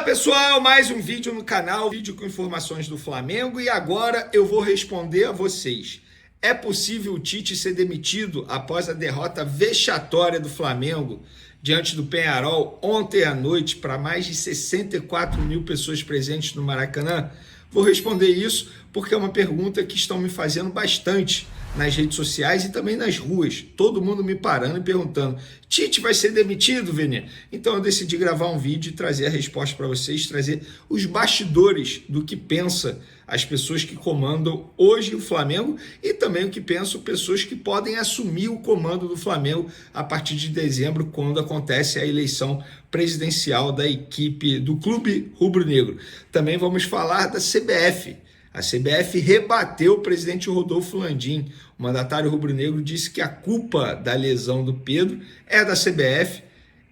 Pessoal, mais um vídeo no canal, vídeo com informações do Flamengo, e agora eu vou responder a vocês. É possível o Tite ser demitido após a derrota vexatória do Flamengo diante do Peñarol ontem à noite para mais de 64 mil pessoas presentes no Maracanã? Vou responder isso porque é uma pergunta que estão me fazendo bastante nas redes sociais e também nas ruas. Todo mundo me parando e perguntando: Tite vai ser demitido, Vene? Então eu decidi gravar um vídeo e trazer a resposta para vocês, trazer os bastidores do que pensa as pessoas que comandam hoje o Flamengo e também o que pensam pessoas que podem assumir o comando do Flamengo a partir de dezembro, quando acontece a eleição presidencial da equipe do Clube Rubro-Negro. Também vamos falar da CBF. A CBF rebateu o presidente Rodolfo Landim. O mandatário rubro-negro disse que a culpa da lesão do Pedro é da CBF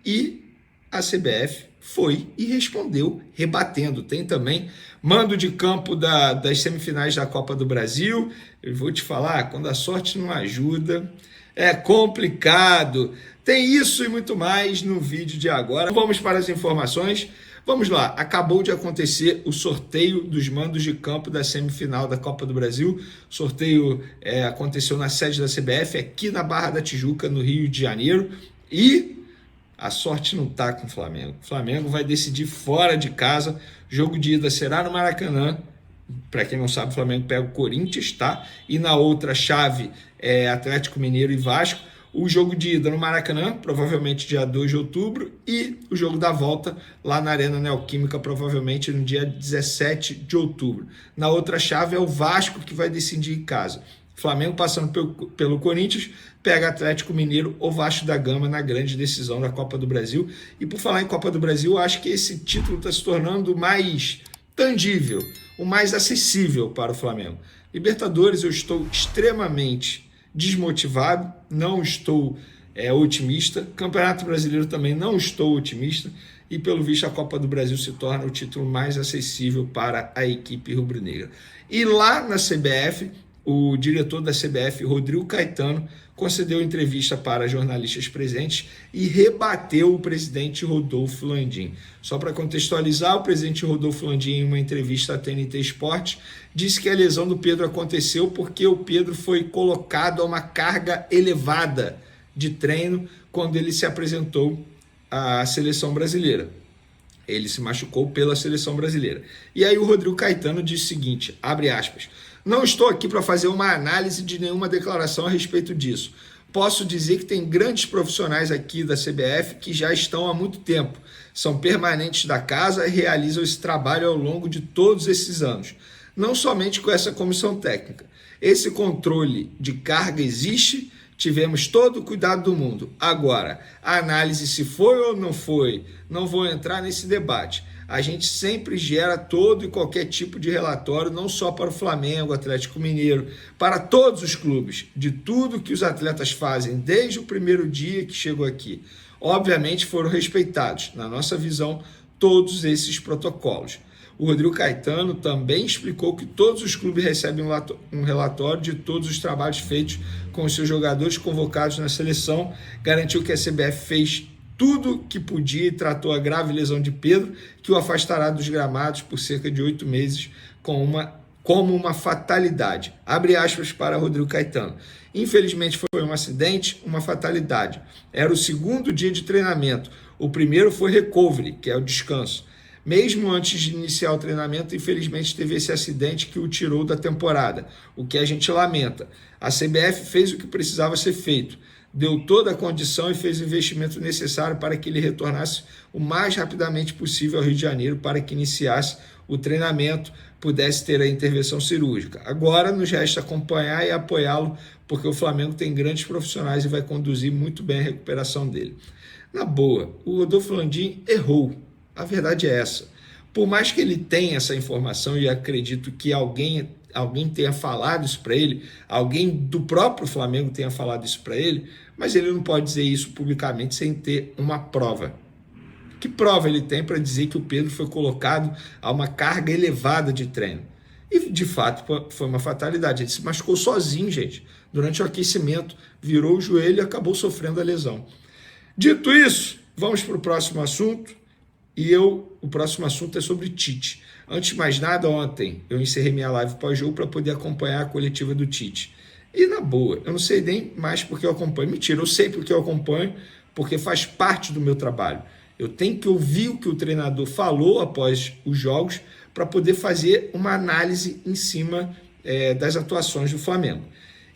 e a CBF foi e respondeu rebatendo. Tem também mando de campo das semifinais da Copa do Brasil. Eu vou te falar, quando a sorte não ajuda, é complicado. Tem isso e muito mais no vídeo de agora. Vamos para as informações. Vamos lá, acabou de acontecer o sorteio dos mandos de campo da semifinal da Copa do Brasil. O sorteio aconteceu na sede da CBF, aqui na Barra da Tijuca, no Rio de Janeiro. E a sorte não está com o Flamengo. O Flamengo vai decidir fora de casa. Jogo de ida será no Maracanã. Para quem não sabe, o Flamengo pega o Corinthians, tá? E na outra chave, Atlético Mineiro e Vasco. O jogo de ida no Maracanã, provavelmente dia 2 de outubro, e o jogo da volta lá na Arena Neoquímica, provavelmente no dia 17 de outubro. Na outra chave é o Vasco que vai decidir em casa. Flamengo passando pelo Corinthians, pega Atlético Mineiro ou Vasco da Gama na grande decisão da Copa do Brasil. E por falar em Copa do Brasil, eu acho que esse título está se tornando mais tangível, o mais acessível para o Flamengo. Libertadores, eu estou extremamente desmotivado, não estou otimista. Campeonato Brasileiro também não estou otimista. E pelo visto a Copa do Brasil se torna o título mais acessível para a equipe rubro-negra. E lá na CBF, o diretor da CBF, Rodrigo Caetano, concedeu entrevista para jornalistas presentes e rebateu o presidente Rodolfo Landim. Só para contextualizar, o presidente Rodolfo Landim, em uma entrevista à TNT Esporte, disse que a lesão do Pedro aconteceu porque o Pedro foi colocado a uma carga elevada de treino quando ele se apresentou à seleção brasileira. Ele se machucou pela seleção brasileira. E aí o Rodrigo Caetano disse o seguinte, abre aspas: não estou aqui para fazer uma análise de nenhuma declaração a respeito disso. Posso dizer que tem grandes profissionais aqui da CBF que já estão há muito tempo, são permanentes da casa e realizam esse trabalho ao longo de todos esses anos. Não somente com essa comissão técnica. Esse controle de carga existe, tivemos todo o cuidado do mundo. Agora, a análise se foi ou não foi, não vou entrar nesse debate. A gente sempre gera todo e qualquer tipo de relatório, não só para o Flamengo, Atlético Mineiro, para todos os clubes, de tudo que os atletas fazem desde o primeiro dia que chegou aqui. Obviamente foram respeitados, na nossa visão, todos esses protocolos. O Rodrigo Caetano também explicou que todos os clubes recebem um relatório de todos os trabalhos feitos com os seus jogadores convocados na seleção, garantiu que a CBF fez tudo que podia e tratou a grave lesão de Pedro, que o afastará dos gramados por cerca de 8 meses como uma fatalidade. Abre aspas para Rodrigo Caetano. Infelizmente foi um acidente, uma fatalidade. Era o segundo dia de treinamento. O primeiro foi recovery, que é o descanso. Mesmo antes de iniciar o treinamento, infelizmente teve esse acidente que o tirou da temporada, o que a gente lamenta. A CBF fez o que precisava ser feito, deu toda a condição e fez o investimento necessário para que ele retornasse o mais rapidamente possível ao Rio de Janeiro para que iniciasse o treinamento, pudesse ter a intervenção cirúrgica. Agora nos resta acompanhar e apoiá-lo, porque o Flamengo tem grandes profissionais e vai conduzir muito bem a recuperação dele. Na boa, o Rodolfo Landim errou. A verdade é essa. Por mais que ele tenha essa informação, e acredito que alguém tenha falado isso para ele, alguém do próprio Flamengo tenha falado isso para ele, mas ele não pode dizer isso publicamente sem ter uma prova. Que prova ele tem para dizer que o Pedro foi colocado a uma carga elevada de treino? E, de fato, foi uma fatalidade. Ele se machucou sozinho, gente, durante o aquecimento, virou o joelho e acabou sofrendo a lesão. Dito isso, vamos para o próximo assunto. E o próximo assunto é sobre Tite. Antes de mais nada, ontem eu encerrei minha live pós-jogo para poder acompanhar a coletiva do Tite. E na boa, eu não sei nem mais porque eu acompanho. Mentira, eu sei porque eu acompanho, porque faz parte do meu trabalho. Eu tenho que ouvir o que o treinador falou após os jogos para poder fazer uma análise em cima das atuações do Flamengo.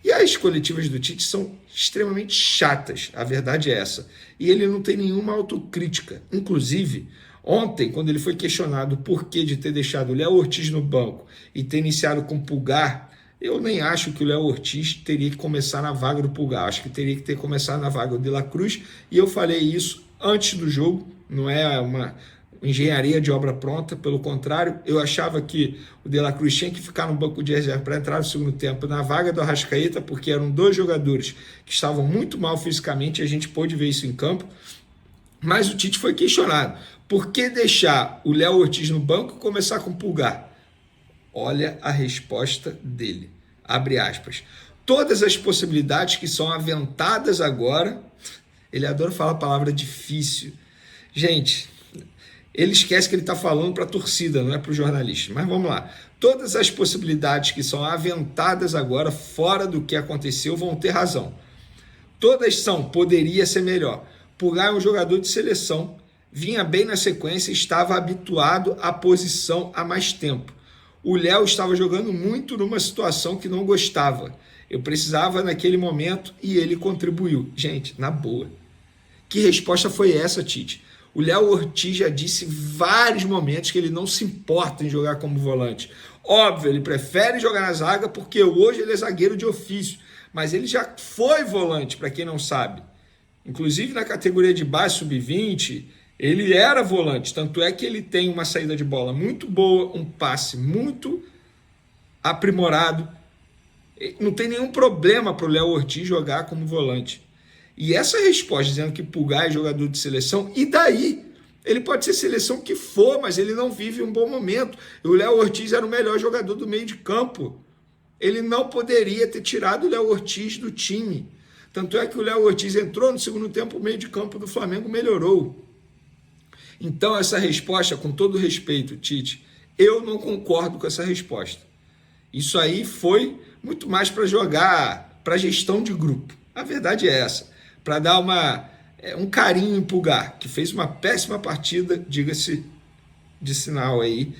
E as coletivas do Tite são extremamente chatas, a verdade é essa. E ele não tem nenhuma autocrítica. Inclusive, ontem, quando ele foi questionado o porquê de ter deixado o Léo Ortiz no banco e ter iniciado com o Pulgar, eu nem acho que o Léo Ortiz teria que começar na vaga do Pulgar. Acho que teria que ter começado na vaga do De La Cruz. E eu falei isso antes do jogo, não é uma engenharia de obra pronta, pelo contrário, eu achava que o De La Cruz tinha que ficar no banco de reserva para entrar no segundo tempo na vaga do Arrascaeta, porque eram dois jogadores que estavam muito mal fisicamente, e a gente pôde ver isso em campo, mas o Tite foi questionado, por que deixar o Léo Ortiz no banco e começar com o Pulgar? Olha a resposta dele, abre aspas, todas as possibilidades que são aventadas agora, ele adora falar a palavra difícil, gente, ele esquece que ele está falando para a torcida, não é para o jornalista. Mas vamos lá. Todas as possibilidades que são aventadas agora, fora do que aconteceu, vão ter razão. Todas são, poderia ser melhor. Pulgar é um jogador de seleção, vinha bem na sequência e estava habituado à posição há mais tempo. O Léo estava jogando muito numa situação que não gostava. Eu precisava naquele momento e ele contribuiu. Gente, na boa. Que resposta foi essa, Tite? O Léo Ortiz já disse em vários momentos que ele não se importa em jogar como volante. Óbvio, ele prefere jogar na zaga porque hoje ele é zagueiro de ofício, mas ele já foi volante, para quem não sabe. Inclusive na categoria de base sub-20, ele era volante, tanto é que ele tem uma saída de bola muito boa, um passe muito aprimorado. Não tem nenhum problema para o Léo Ortiz jogar como volante. E essa resposta dizendo que Pulgar é jogador de seleção, e daí? Ele pode ser seleção que for, mas ele não vive um bom momento. E o Léo Ortiz era o melhor jogador do meio de campo. Ele não poderia ter tirado o Léo Ortiz do time. Tanto é que o Léo Ortiz entrou no segundo tempo, o meio de campo do Flamengo melhorou. Então essa resposta, com todo respeito, Tite, eu não concordo com essa resposta. Isso aí foi muito mais para jogar, para gestão de grupo. A verdade é essa. Para dar um carinho em Pulgar, que fez uma péssima partida, diga-se de sinal aí.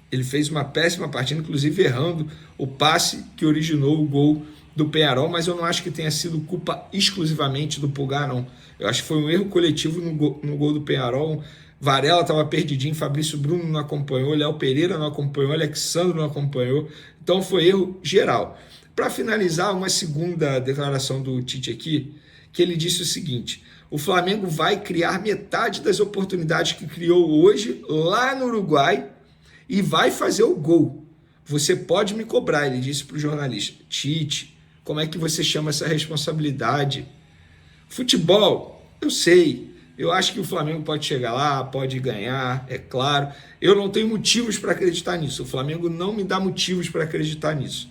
Ele fez uma péssima partida, inclusive errando o passe que originou o gol do Peñarol, mas eu não acho que tenha sido culpa exclusivamente do Pulgar, não. Eu acho que foi um erro coletivo no gol do Peñarol. Varela estava perdidinho, Fabrício Bruno não acompanhou, Léo Pereira não acompanhou, Alexandre não acompanhou. Então foi erro geral. Para finalizar, uma segunda declaração do Tite aqui, que ele disse o seguinte: o Flamengo vai criar metade das oportunidades que criou hoje lá no Uruguai e vai fazer o gol. Você pode me cobrar, ele disse para o jornalista. Tite, como é que você chama essa responsabilidade? Futebol, eu sei, eu acho que o Flamengo pode chegar lá, pode ganhar, é claro. Eu não tenho motivos para acreditar nisso, o Flamengo não me dá motivos para acreditar nisso.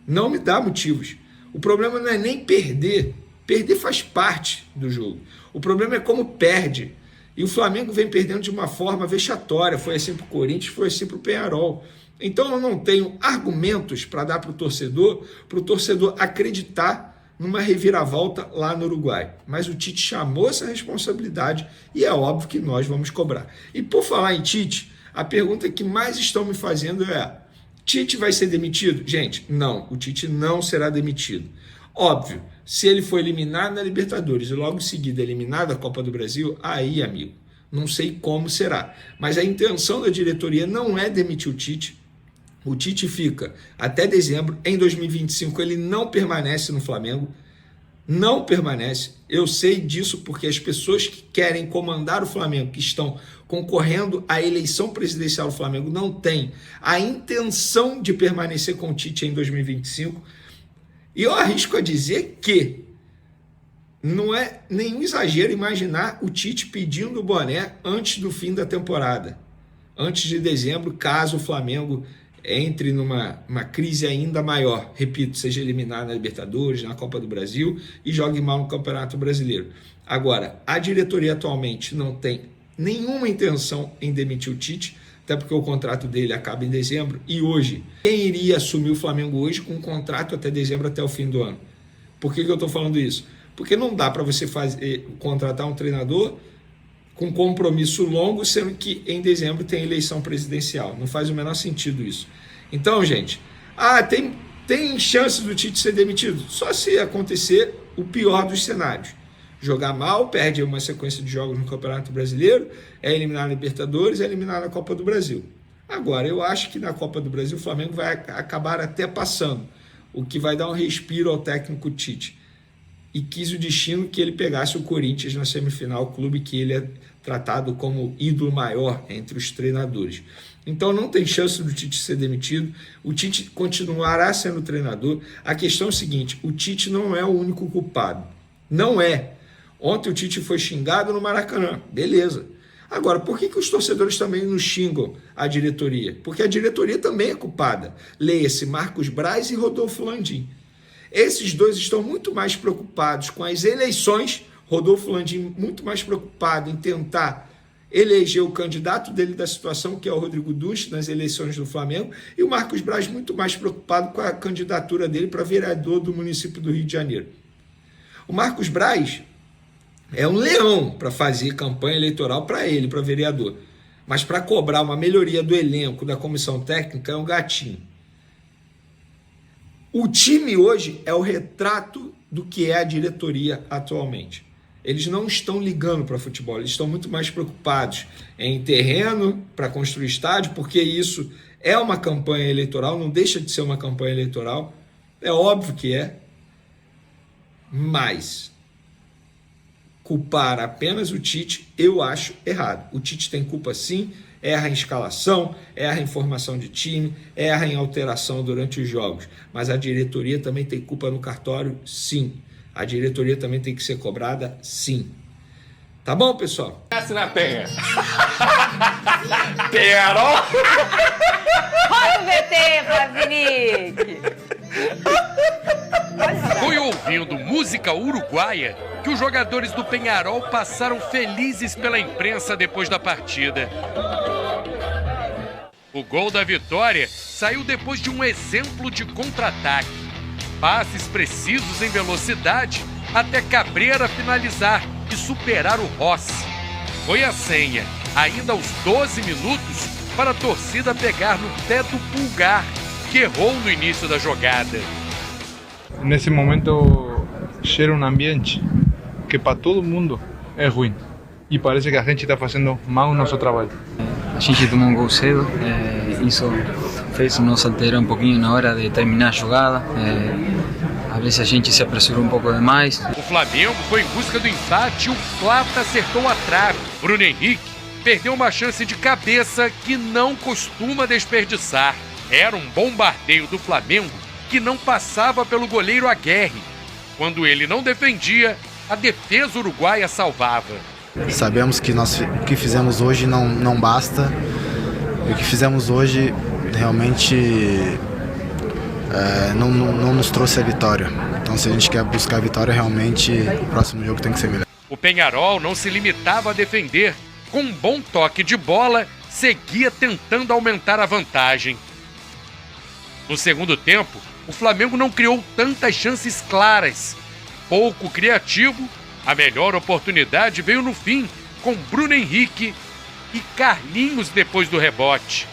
Não me dá motivos. O problema não é nem perder. Perder faz parte do jogo. O problema é como perde. E o Flamengo vem perdendo de uma forma vexatória. Foi assim para o Corinthians, foi assim para o Peñarol. Então eu não tenho argumentos para dar para o torcedor acreditar numa reviravolta lá no Uruguai. Mas o Tite chamou essa responsabilidade e é óbvio que nós vamos cobrar. E por falar em Tite, a pergunta que mais estão me fazendo é: Tite vai ser demitido? Gente, não, o Tite não será demitido. Óbvio, se ele for eliminado na Libertadores e logo em seguida eliminado da Copa do Brasil, aí, amigo, não sei como será. Mas a intenção da diretoria não é demitir o Tite. O Tite fica até dezembro. Em 2025 ele não permanece no Flamengo. Não permanece. Eu sei disso porque as pessoas que querem comandar o Flamengo, que estão concorrendo à eleição presidencial do Flamengo, não têm a intenção de permanecer com o Tite em 2025. E eu arrisco a dizer que não é nenhum exagero imaginar o Tite pedindo o boné antes do fim da temporada. Antes de dezembro, caso o Flamengo entre numa crise ainda maior. Repito, seja eliminado na Libertadores, na Copa do Brasil e jogue mal no Campeonato Brasileiro. Agora, a diretoria atualmente não tem nenhuma intenção em demitir o Tite, até porque o contrato dele acaba em dezembro, e hoje, quem iria assumir o Flamengo hoje com um contrato até dezembro, até o fim do ano? Por que eu estou falando isso? Porque não dá para você contratar um treinador com compromisso longo, sendo que em dezembro tem eleição presidencial. Não faz o menor sentido isso. Então, gente, tem chance do Tite ser demitido? Só se acontecer o pior dos cenários. Jogar mal, perde uma sequência de jogos no Campeonato Brasileiro, é eliminar a Libertadores, é eliminar a Copa do Brasil. Agora, eu acho que na Copa do Brasil o Flamengo vai acabar até passando, o que vai dar um respiro ao técnico Tite. E quis o destino que ele pegasse o Corinthians na semifinal, o clube que ele é tratado como ídolo maior entre os treinadores. Então não tem chance do Tite ser demitido, o Tite continuará sendo treinador. A questão é o seguinte, o Tite não é o único culpado, não é. Ontem o Tite foi xingado no Maracanã, beleza. Agora, por que os torcedores também nos xingam a diretoria? Porque a diretoria também é culpada. Leia-se Marcos Braz e Rodolfo Landim. Esses dois estão muito mais preocupados com as eleições, Rodolfo Landim muito mais preocupado em tentar eleger o candidato dele da situação, que é o Rodrigo Duche, nas eleições do Flamengo, e o Marcos Braz muito mais preocupado com a candidatura dele para vereador do município do Rio de Janeiro. O Marcos Braz é um leão para fazer campanha eleitoral para ele, para vereador, mas para cobrar uma melhoria do elenco da comissão técnica é um gatinho. O time hoje é o retrato do que é a diretoria atualmente. Eles não estão ligando para futebol, eles estão muito mais preocupados em terreno para construir estádio, porque isso é uma campanha eleitoral, não deixa de ser uma campanha eleitoral, é óbvio que é, mas culpar apenas o Tite, eu acho errado. O Tite tem culpa sim, erra em escalação, erra em formação de time, erra em alteração durante os jogos, mas a diretoria também tem culpa no cartório, sim. A diretoria também tem que ser cobrada, sim. Tá bom, pessoal? Desce na penha. Penharol. Olha o VT, Flavinique. Foi ouvindo música uruguaia que os jogadores do Penharol passaram felizes pela imprensa depois da partida. O gol da vitória saiu depois de um exemplo de contra-ataque. Passes precisos em velocidade até Cabreira finalizar e superar o Rossi. Foi a senha, ainda aos 12 minutos, para a torcida pegar no pé do Pulgar, que errou no início da jogada. Nesse momento cheira um ambiente que para todo mundo é ruim. E parece que a gente está fazendo mal o nosso trabalho. A gente tomou um gol cedo, isso fez nos alterar um pouquinho na hora de terminar a jogada. Às vezes a gente se apressurou um pouco demais. O Flamengo foi em busca do empate e o Plata acertou a trave. Bruno Henrique perdeu uma chance de cabeça que não costuma desperdiçar. Era um bombardeio do Flamengo que não passava pelo goleiro Aguerre. Quando ele não defendia, a defesa uruguaia salvava. Sabemos que o que fizemos hoje não basta. E o que fizemos hoje realmente não nos trouxe a vitória. Então, se a gente quer buscar a vitória, realmente o próximo jogo tem que ser melhor. O Penharol não se limitava a defender. Com um bom toque de bola, seguia tentando aumentar a vantagem. No segundo tempo, o Flamengo não criou tantas chances claras. Pouco criativo, a melhor oportunidade veio no fim, com Bruno Henrique e Carlinhos depois do rebote.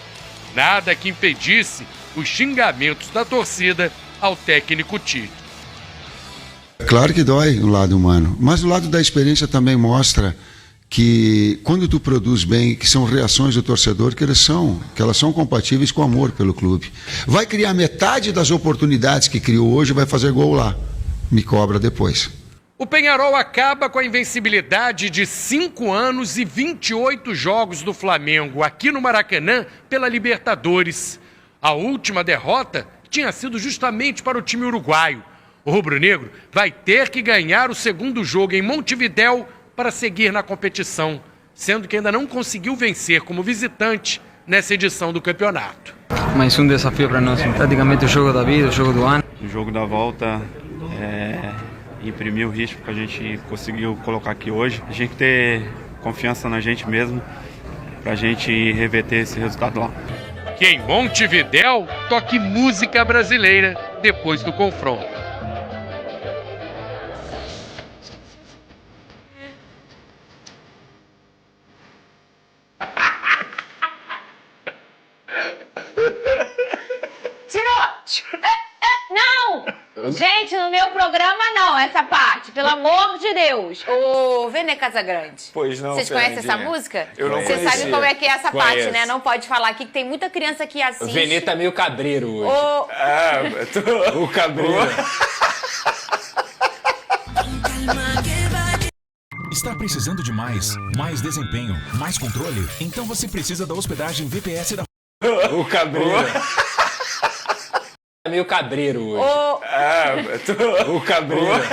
Nada que impedisse os xingamentos da torcida ao técnico Tite. Claro que dói o lado humano, mas o lado da experiência também mostra que quando tu produz bem, que são reações do torcedor, que elas são compatíveis com o amor pelo clube. Vai criar metade das oportunidades que criou hoje, vai fazer gol lá. Me cobra depois. O Penharol acaba com a invencibilidade de 5 anos e 28 jogos do Flamengo aqui no Maracanã pela Libertadores. A última derrota tinha sido justamente para o time uruguaio. O rubro-negro vai ter que ganhar o segundo jogo em Montevidéu para seguir na competição, sendo que ainda não conseguiu vencer como visitante nessa edição do campeonato. Mais um desafio para nós, praticamente o jogo da vida, o jogo do ano. O jogo da volta imprimir o ritmo que a gente conseguiu colocar aqui hoje. A gente tem que ter confiança na gente mesmo, pra gente reverter esse resultado lá. Que em Montevidéu toque música brasileira depois do confronto. Não! Gente, no meu programa não, essa parte, pelo amor de Deus. Ô, Vene Casagrande. Pois não, Vocês conhecem essa música? Eu não Vocês conhecia. sabem como é que é essa parte, Conheço. né? Não pode falar aqui que tem muita criança que assiste. O Venê tá meio cabreiro hoje. Ô, O cabreiro. Está precisando de mais desempenho, mais controle? Então você precisa da hospedagem VPS da... O cabreiro. Tá meio cabreiro hoje. ô, O cabreiro.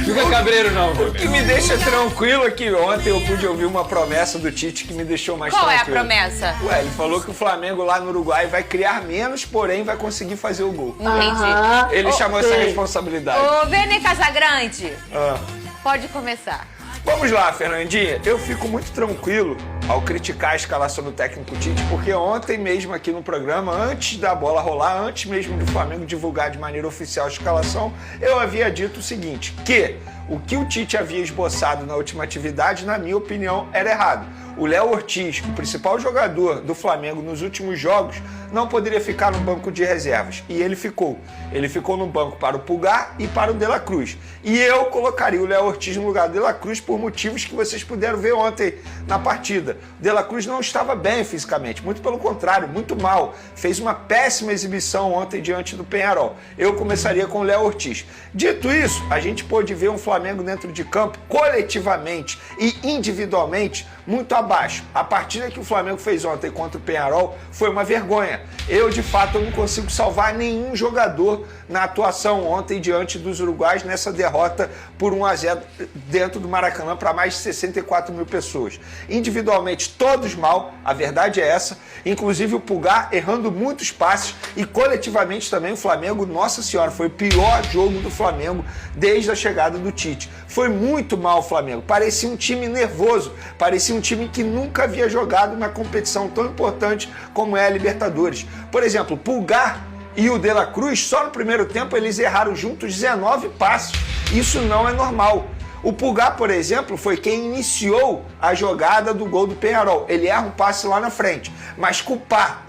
Fica cabreiro não. O que me deixa tranquilo é que ontem eu pude ouvir uma promessa do Tite que me deixou mais qual é a tranquilo. promessa? Ué, ele falou que o Flamengo lá no Uruguai vai criar menos, porém vai conseguir fazer o gol. Entendi. Ele chamou essa responsabilidade. Ô, Vene Casagrande, Ah. pode começar. Vamos lá, Fernandinha. Eu fico muito tranquilo ao criticar a escalação do técnico Tite, porque ontem mesmo aqui no programa, antes da bola rolar, antes mesmo do Flamengo divulgar de maneira oficial a escalação, eu havia dito o seguinte, que o que o Tite havia esboçado na última atividade, na minha opinião, era errado. O Léo Ortiz, o principal jogador do Flamengo nos últimos jogos, não poderia ficar no banco de reservas. E ele ficou. Ele ficou no banco para o Pulgar e para o De La Cruz. E eu colocaria o Léo Ortiz no lugar do De La Cruz por motivos que vocês puderam ver ontem na partida. O De La Cruz não estava bem fisicamente, muito pelo contrário, muito mal. Fez uma péssima exibição ontem diante do Peñarol. Eu começaria com o Léo Ortiz. Dito isso, a gente pôde ver um Flamengo dentro de campo, coletivamente e individualmente, muito abaixo. A partida que o Flamengo fez ontem contra o Peñarol foi uma vergonha. Eu, de fato, não consigo salvar nenhum jogador na atuação ontem diante dos uruguaios nessa derrota por 1-0 dentro do Maracanã para mais de 64 mil pessoas. Individualmente, todos mal, a verdade é essa. Inclusive o Pulgar errando muitos passes e coletivamente também o Flamengo, nossa senhora, foi o pior jogo do Flamengo desde a chegada do Tite. Foi muito mal o Flamengo, parecia um time nervoso, parecia um time que nunca havia jogado uma competição tão importante como é a Libertadores. Por exemplo, Pulgar e o De La Cruz, só no primeiro tempo eles erraram juntos 19 passes. Isso não é normal. O Pulgar, por exemplo, foi quem iniciou a jogada do gol do Peñarol. Ele erra um passe lá na frente. Mas culpar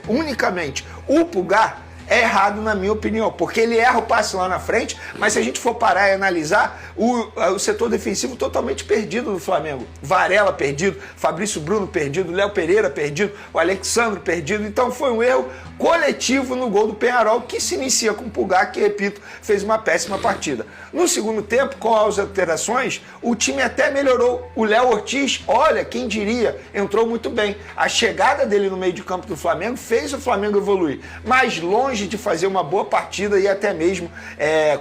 unicamente o Pulgar é errado na minha opinião, porque ele erra o passe lá na frente, mas se a gente for parar e analisar, o setor defensivo totalmente perdido do Flamengo. Varela perdido, Fabrício Bruno perdido, Léo Pereira perdido, o Alexandre perdido, então foi um erro coletivo no gol do Peñarol, que se inicia com o Pulgar, que, repito, fez uma péssima partida. No segundo tempo, com as alterações, o time até melhorou. O Léo Ortiz, olha, quem diria, entrou muito bem. A chegada dele no meio de campo do Flamengo fez o Flamengo evoluir, mas longe de fazer uma boa partida e até mesmo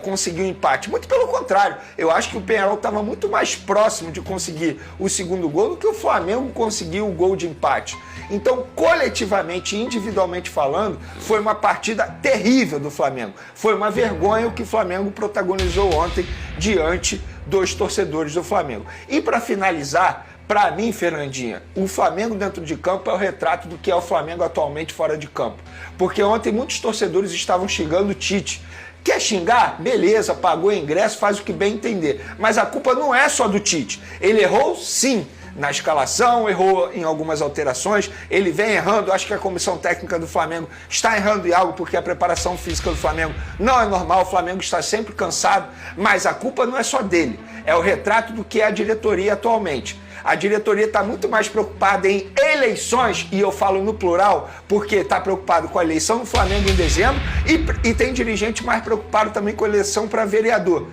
conseguir um empate. Muito pelo contrário, eu acho que o Peñarol estava muito mais próximo de conseguir o segundo gol do que o Flamengo conseguiu o gol de empate. Então, coletivamente e individualmente falando, foi uma partida terrível do Flamengo. Foi uma vergonha o que o Flamengo protagonizou ontem diante dos torcedores do Flamengo. E para finalizar, para mim, Fernandinha, o Flamengo dentro de campo é o retrato do que é o Flamengo atualmente fora de campo. Porque ontem muitos torcedores estavam xingando o Tite. Quer xingar? Beleza, pagou o ingresso, faz o que bem entender. Mas a culpa não é só do Tite. Ele errou, sim, na escalação, errou em algumas alterações, ele vem errando, acho que a comissão técnica do Flamengo está errando em algo porque a preparação física do Flamengo não é normal, o Flamengo está sempre cansado, mas a culpa não é só dele, é o retrato do que é a diretoria atualmente. A diretoria está muito mais preocupada em eleições, e eu falo no plural, porque está preocupado com a eleição do Flamengo em dezembro e tem dirigente mais preocupado também com a eleição para vereador.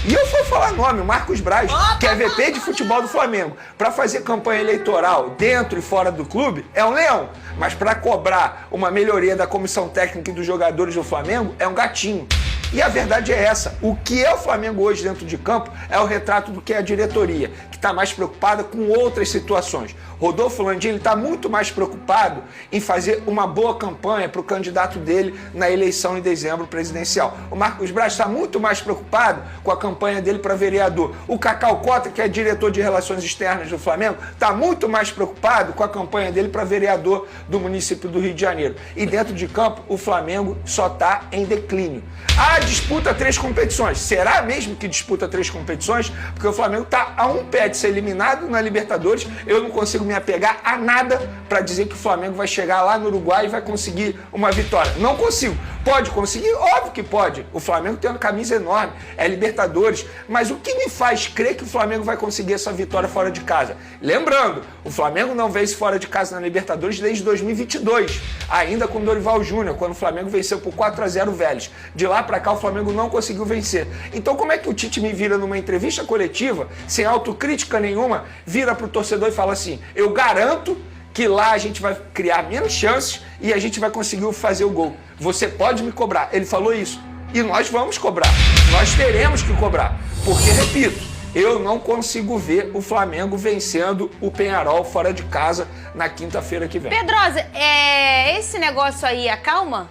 E eu vou falar nome, o Marcos Braz, que é VP de futebol do Flamengo. Para fazer campanha eleitoral dentro e fora do clube, é um leão. Mas para cobrar uma melhoria da comissão técnica e dos jogadores do Flamengo, é um gatinho. E a verdade é essa. O que é o Flamengo hoje dentro de campo é o retrato do que é a diretoria, que está mais preocupada com outras situações. Rodolfo Landim está muito mais preocupado em fazer uma boa campanha para o candidato dele na eleição em dezembro presidencial. O Marcos Braz está muito mais preocupado com a campanha dele para vereador. O Cacau Cota, que é diretor de Relações Externas do Flamengo, está muito mais preocupado com a campanha dele para vereador do município do Rio de Janeiro. E dentro de campo, o Flamengo só está em declínio. Ah, disputa 3 competições. Será mesmo que disputa 3 competições? Porque o Flamengo está a um pé de ser eliminado na Libertadores. Eu não consigo me apegar a nada para dizer que o Flamengo vai chegar lá no Uruguai e vai conseguir uma vitória. Não consigo. Pode conseguir? Óbvio que pode. O Flamengo tem uma camisa enorme, é Libertadores. Mas o que me faz crer que o Flamengo vai conseguir essa vitória fora de casa? Lembrando, o Flamengo não vence fora de casa na Libertadores desde 2022, ainda com Dorival Júnior, quando o Flamengo venceu por 4-0 o Vélez. De lá para cá o Flamengo não conseguiu vencer. Então como é que o Tite me vira numa entrevista coletiva, sem autocrítica nenhuma, vira pro torcedor e fala assim: eu garanto que lá a gente vai criar menos chances e a gente vai conseguir fazer o gol. Você pode me cobrar. Ele falou isso. E nós vamos cobrar. Nós teremos que cobrar. Porque, repito, eu não consigo ver o Flamengo vencendo o Peñarol fora de casa na quinta-feira que vem. Pedrosa, esse negócio aí acalma?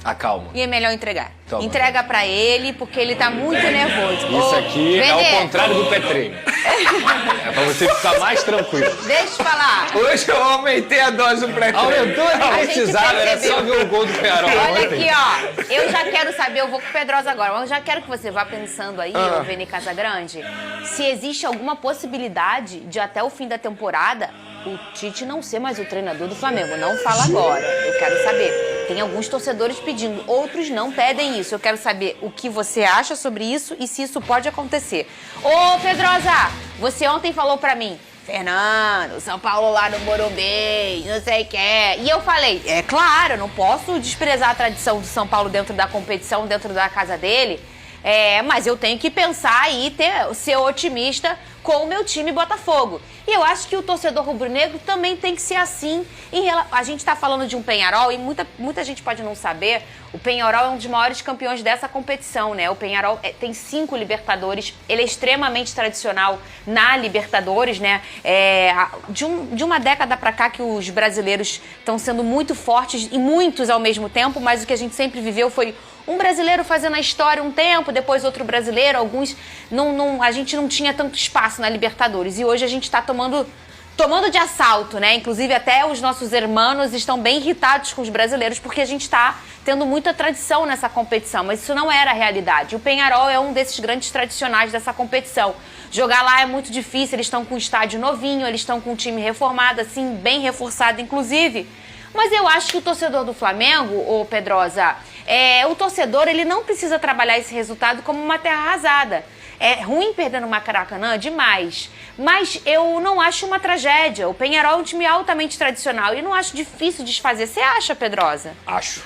Acalma. E é melhor entregar. Toma. Entrega pra ele, porque ele tá muito nervoso. Isso aqui é o contrário do pré-treino. É pra você ficar mais tranquilo. Deixa eu falar. Hoje eu aumentei a dose do pré-treino. Aumentou? Não precisava, era só ver o gol do Peñarol Olha ontem. aqui, ó. Eu já quero saber, eu vou com o Pedrosa agora, mas eu já quero que você vá pensando aí, ô Vene Casagrande, se existe alguma possibilidade de até o fim da temporada o Tite não ser mais o treinador do Flamengo. Não fala agora. Eu quero saber. Tem alguns torcedores pedindo, outros não pedem isso. Eu quero saber o que você acha sobre isso e se isso pode acontecer. Ô, Pedrosa, você ontem falou pra mim: Fernando, São Paulo lá no Morumbi, não sei o que. E eu falei, é claro, eu não posso desprezar a tradição do São Paulo dentro da competição, dentro da casa dele. Mas eu tenho que pensar e ser otimista com o meu time Botafogo. E eu acho que o torcedor rubro-negro também tem que ser assim. A gente está falando de um Peñarol e muita gente pode não saber, o Peñarol é um dos maiores campeões dessa competição, né? O Peñarol tem 5 Libertadores, ele é extremamente tradicional na Libertadores, né? De uma década para cá que os brasileiros estão sendo muito fortes e muitos ao mesmo tempo, mas o que a gente sempre viveu foi um brasileiro fazendo a história um tempo, depois outro brasileiro, alguns... a gente não tinha tanto espaço na Libertadores. E hoje a gente está tomando de assalto, né? Inclusive até os nossos irmãos estão bem irritados com os brasileiros porque a gente está tendo muita tradição nessa competição. Mas isso não era a realidade. O Peñarol é um desses grandes tradicionais dessa competição. Jogar lá é muito difícil, eles estão com um estádio novinho, eles estão com um time reformado, assim, bem reforçado, inclusive. Mas eu acho que o torcedor do Flamengo, ô Pedrosa, o torcedor ele não precisa trabalhar esse resultado como uma terra arrasada. É ruim perder no Maracanã demais, mas eu não acho uma tragédia. O Peñarol é um time altamente tradicional e eu não acho difícil desfazer. Você acha, Pedrosa? Acho.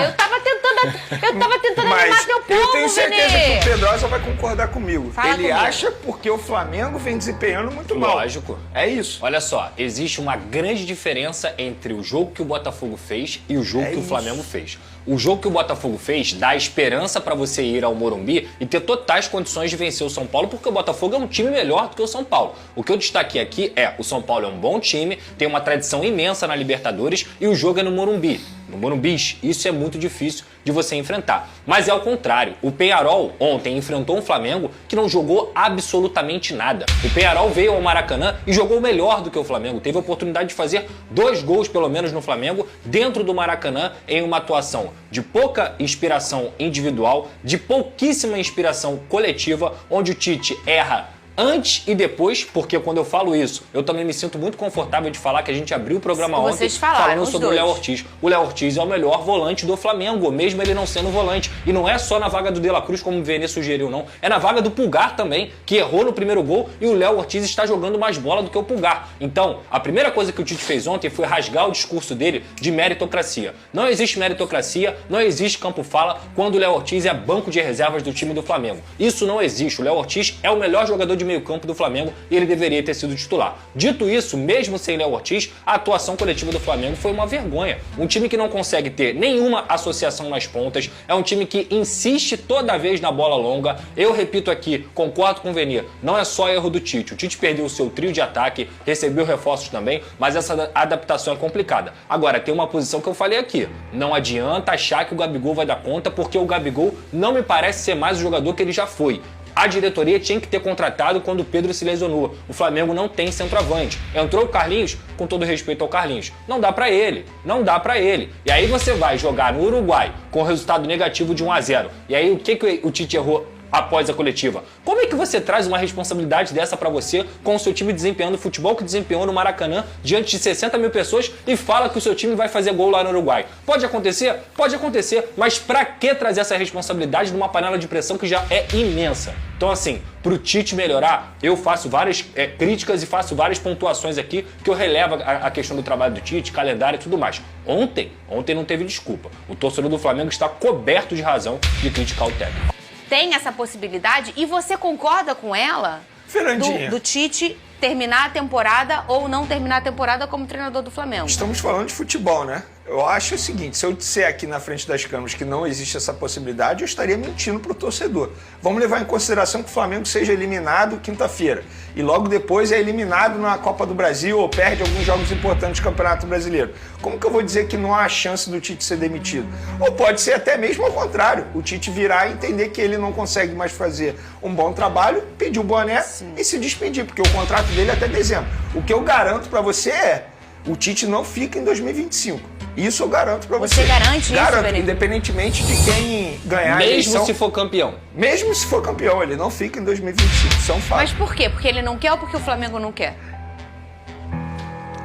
Eu tava tentando animar teu povo, eu tenho certeza Vene. que o Pedrosa vai concordar comigo. Fala Ele comigo. acha porque o Flamengo vem desempenhando muito mal. Lógico. É isso. Olha só, existe uma grande diferença entre o jogo que o Botafogo fez e o jogo que o Flamengo fez. O jogo que o Botafogo fez dá esperança para você ir ao Morumbi e ter totais condições de vencer o São Paulo, porque o Botafogo é um time melhor do que o São Paulo. O que eu destaquei aqui o São Paulo é um bom time, tem uma tradição imensa na Libertadores e o jogo é no Morumbi. No Morumbi, isso é muito difícil de você enfrentar. Mas é ao contrário. O Peñarol ontem enfrentou um Flamengo que não jogou absolutamente nada. O Peñarol veio ao Maracanã e jogou melhor do que o Flamengo. Teve a oportunidade de fazer 2 gols, pelo menos, no Flamengo, dentro do Maracanã, em uma atuação de pouca inspiração individual, de pouquíssima inspiração coletiva, onde o Tite erra antes e depois, porque quando eu falo isso, eu também me sinto muito confortável de falar que a gente abriu o programa ontem falando sobre o Léo Ortiz. O Léo Ortiz é o melhor volante do Flamengo, mesmo ele não sendo volante. E não é só na vaga do De La Cruz, como o Vene sugeriu, não. É na vaga do Pulgar também, que errou no primeiro gol e o Léo Ortiz está jogando mais bola do que o Pulgar. Então, a primeira coisa que o Tite fez ontem foi rasgar o discurso dele de meritocracia. Não existe meritocracia, não existe campo-fala quando o Léo Ortiz é banco de reservas do time do Flamengo. Isso não existe. O Léo Ortiz é o melhor jogador de de meio campo do Flamengo e ele deveria ter sido titular. Dito isso, mesmo sem Léo Ortiz, a atuação coletiva do Flamengo foi uma vergonha. Um time que não consegue ter nenhuma associação nas pontas, é um time que insiste toda vez na bola longa. Eu repito aqui, concordo com o Vene, não é só erro do Tite. O Tite perdeu o seu trio de ataque, recebeu reforços também, mas essa adaptação é complicada. Agora, tem uma posição que eu falei aqui. Não adianta achar que o Gabigol vai dar conta, porque o Gabigol não me parece ser mais o jogador que ele já foi. A diretoria tinha que ter contratado quando o Pedro se lesionou. O Flamengo não tem centroavante. Entrou o Carlinhos, com todo respeito ao Carlinhos. Não dá pra ele. Não dá pra ele. E aí você vai jogar no Uruguai com resultado negativo de 1-0. E aí o que o Tite errou após a coletiva? Como é que você traz uma responsabilidade dessa pra você com o seu time desempenhando o futebol que desempenhou no Maracanã diante de 60 mil pessoas e fala que o seu time vai fazer gol lá no Uruguai? Pode acontecer? Pode acontecer, mas pra que trazer essa responsabilidade numa panela de pressão que já é imensa? Então assim, pro Tite melhorar, eu faço várias críticas e faço várias pontuações aqui que eu relevo a questão do trabalho do Tite, calendário e tudo mais. Ontem não teve desculpa. O torcedor do Flamengo está coberto de razão de criticar o técnico. Tem essa possibilidade e você concorda com ela? Fernandinha. Do Tite terminar a temporada ou não terminar a temporada como treinador do Flamengo? Estamos falando de futebol, né? Eu acho o seguinte, se eu disser aqui na frente das câmeras que não existe essa possibilidade, eu estaria mentindo pro torcedor. Vamos levar em consideração que o Flamengo seja eliminado quinta-feira e logo depois é eliminado na Copa do Brasil ou perde alguns jogos importantes do Campeonato Brasileiro. Como que eu vou dizer que não há chance do Tite ser demitido? Ou pode ser até mesmo ao contrário, o Tite virar e entender que ele não consegue mais fazer um bom trabalho, pedir o boné e se despedir, porque o contrato dele é até dezembro. O que eu garanto pra você é, o Tite não fica em 2025. Isso eu garanto pra você. Você garante isso, Benito? Independentemente de quem ganhar a eleição. Mesmo se for campeão. Mesmo se for campeão, ele não fica em 2025. São fatos. Mas por quê? Porque ele não quer ou porque o Flamengo não quer?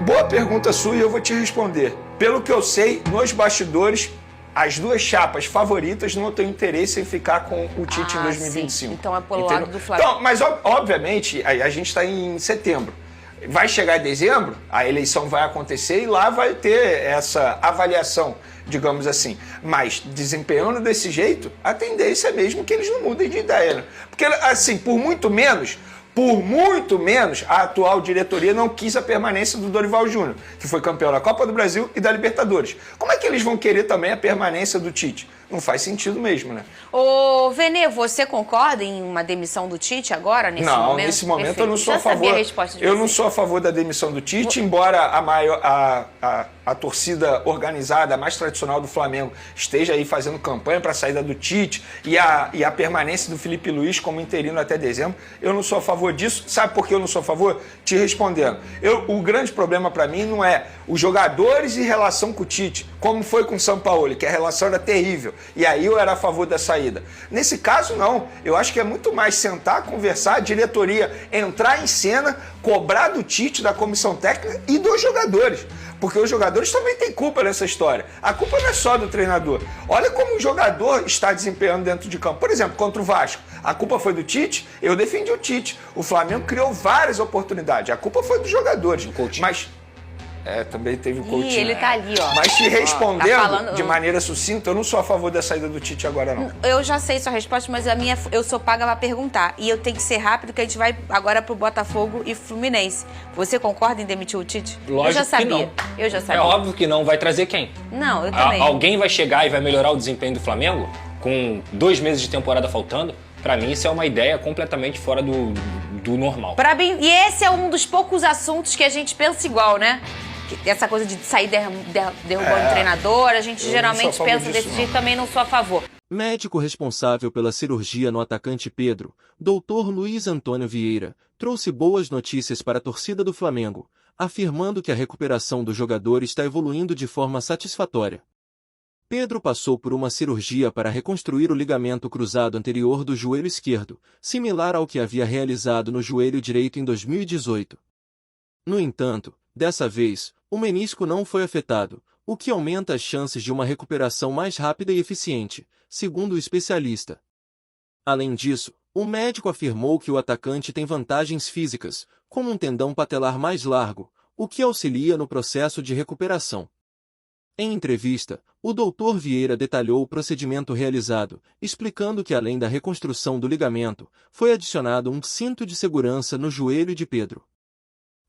Boa pergunta sua e eu vou te responder. Pelo que eu sei, nos bastidores, as duas chapas favoritas não têm interesse em ficar com o Tite em 2025. Sim. Então é pelo lado do Flamengo. Então, mas, obviamente, a gente está em setembro. Vai chegar em dezembro, a eleição vai acontecer e lá vai ter essa avaliação, digamos assim. Mas, desempenhando desse jeito, a tendência é mesmo que eles não mudem de ideia, né? Porque, assim, por muito menos, a atual diretoria não quis a permanência do Dorival Júnior, que foi campeão da Copa do Brasil e da Libertadores. Como é que eles vão querer também a permanência do Tite? Não faz sentido mesmo, né? Ô, Vene, você concorda em uma demissão do Tite agora, nesse momento? Não, nesse momento Perfeito. eu não sou a favor. Já sabia a resposta de eu você. não sou a favor da demissão do Tite, embora a torcida organizada, a mais tradicional do Flamengo, esteja aí fazendo campanha para a saída do Tite e a permanência do Felipe Luiz como interino até dezembro. Eu não sou a favor disso. Sabe por que eu não sou a favor? Te respondendo. O grande problema para mim não é os jogadores em relação com o Tite, como foi com o Sampaoli, que a relação era terrível. E aí eu era a favor da saída. Nesse caso, não. Eu acho que é muito mais sentar, conversar, a diretoria entrar em cena, cobrar do Tite, da comissão técnica e dos jogadores. Porque os jogadores também têm culpa nessa história. A culpa não é só do treinador. Olha como o jogador está desempenhando dentro de campo. Por exemplo, contra o Vasco. A culpa foi do Tite? Eu defendi o Tite. O Flamengo criou várias oportunidades. A culpa foi dos jogadores. Mas... também teve o Coutinho. Ih, ele tá ali, ó. Mas te respondendo tá falando... de maneira sucinta, eu não sou a favor da saída do Tite agora, não. Eu já sei sua resposta, mas eu sou paga pra perguntar. E eu tenho que ser rápido, que a gente vai agora pro Botafogo e Fluminense. Você concorda em demitir o Tite? Lógico eu já sabia. que não. Eu já sabia. É óbvio que não. Vai trazer quem? Não, eu também. Alguém vai chegar e vai melhorar o desempenho do Flamengo? Com 2 meses de temporada faltando? Pra mim, isso é uma ideia completamente fora do normal. E esse é um dos poucos assuntos que a gente pensa igual, né? Essa coisa de sair derrubando o treinador, a gente geralmente pensa desse jeito, também não sou a favor. Médico responsável pela cirurgia no atacante Pedro, Dr. Luiz Antônio Vieira, trouxe boas notícias para a torcida do Flamengo, afirmando que a recuperação do jogador está evoluindo de forma satisfatória. Pedro passou por uma cirurgia para reconstruir o ligamento cruzado anterior do joelho esquerdo, similar ao que havia realizado no joelho direito em 2018. No entanto, dessa vez, o menisco não foi afetado, o que aumenta as chances de uma recuperação mais rápida e eficiente, segundo o especialista. Além disso, o médico afirmou que o atacante tem vantagens físicas, como um tendão patelar mais largo, o que auxilia no processo de recuperação. Em entrevista, o Dr. Vieira detalhou o procedimento realizado, explicando que além da reconstrução do ligamento, foi adicionado um cinto de segurança no joelho de Pedro.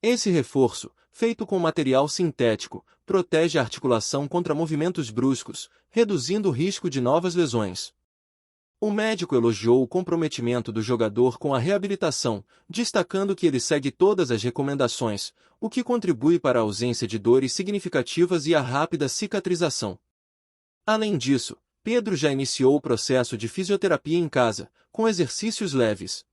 Esse reforço, feito com material sintético, protege a articulação contra movimentos bruscos, reduzindo o risco de novas lesões. O médico elogiou o comprometimento do jogador com a reabilitação, destacando que ele segue todas as recomendações, o que contribui para a ausência de dores significativas e a rápida cicatrização. Além disso, Pedro já iniciou o processo de fisioterapia em casa, com exercícios leves.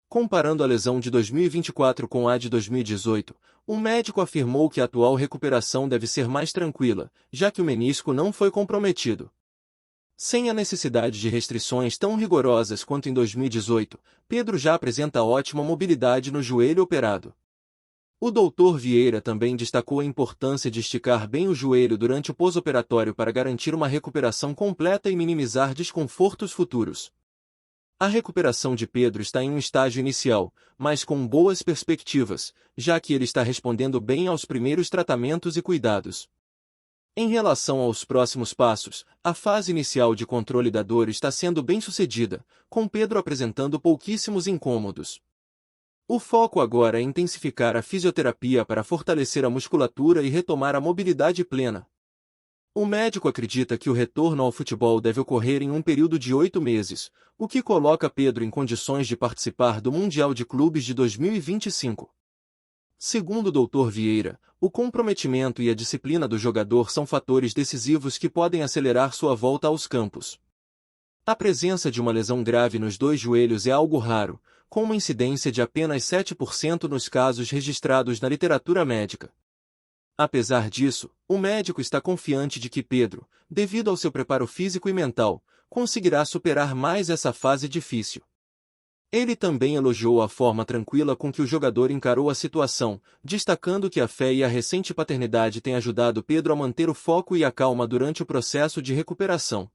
Comparando a lesão de 2024 com a de 2018, o médico afirmou que a atual recuperação deve ser mais tranquila, já que o menisco não foi comprometido. Sem a necessidade de restrições tão rigorosas quanto em 2018, Pedro já apresenta ótima mobilidade no joelho operado. O Dr. Vieira também destacou a importância de esticar bem o joelho durante o pós-operatório para garantir uma recuperação completa e minimizar desconfortos futuros. A recuperação de Pedro está em um estágio inicial, mas com boas perspectivas, já que ele está respondendo bem aos primeiros tratamentos e cuidados. Em relação aos próximos passos, a fase inicial de controle da dor está sendo bem sucedida, com Pedro apresentando pouquíssimos incômodos. O foco agora é intensificar a fisioterapia para fortalecer a musculatura e retomar a mobilidade plena. O médico acredita que o retorno ao futebol deve ocorrer em um período de 8 meses, o que coloca Pedro em condições de participar do Mundial de Clubes de 2025. Segundo o Dr. Vieira, o comprometimento e a disciplina do jogador são fatores decisivos que podem acelerar sua volta aos campos. A presença de uma lesão grave nos 2 joelhos é algo raro, com uma incidência de apenas 7% nos casos registrados na literatura médica. Apesar disso, o médico está confiante de que Pedro, devido ao seu preparo físico e mental, conseguirá superar mais essa fase difícil. Ele também elogiou a forma tranquila com que o jogador encarou a situação, destacando que a fé e a recente paternidade têm ajudado Pedro a manter o foco e a calma durante o processo de recuperação.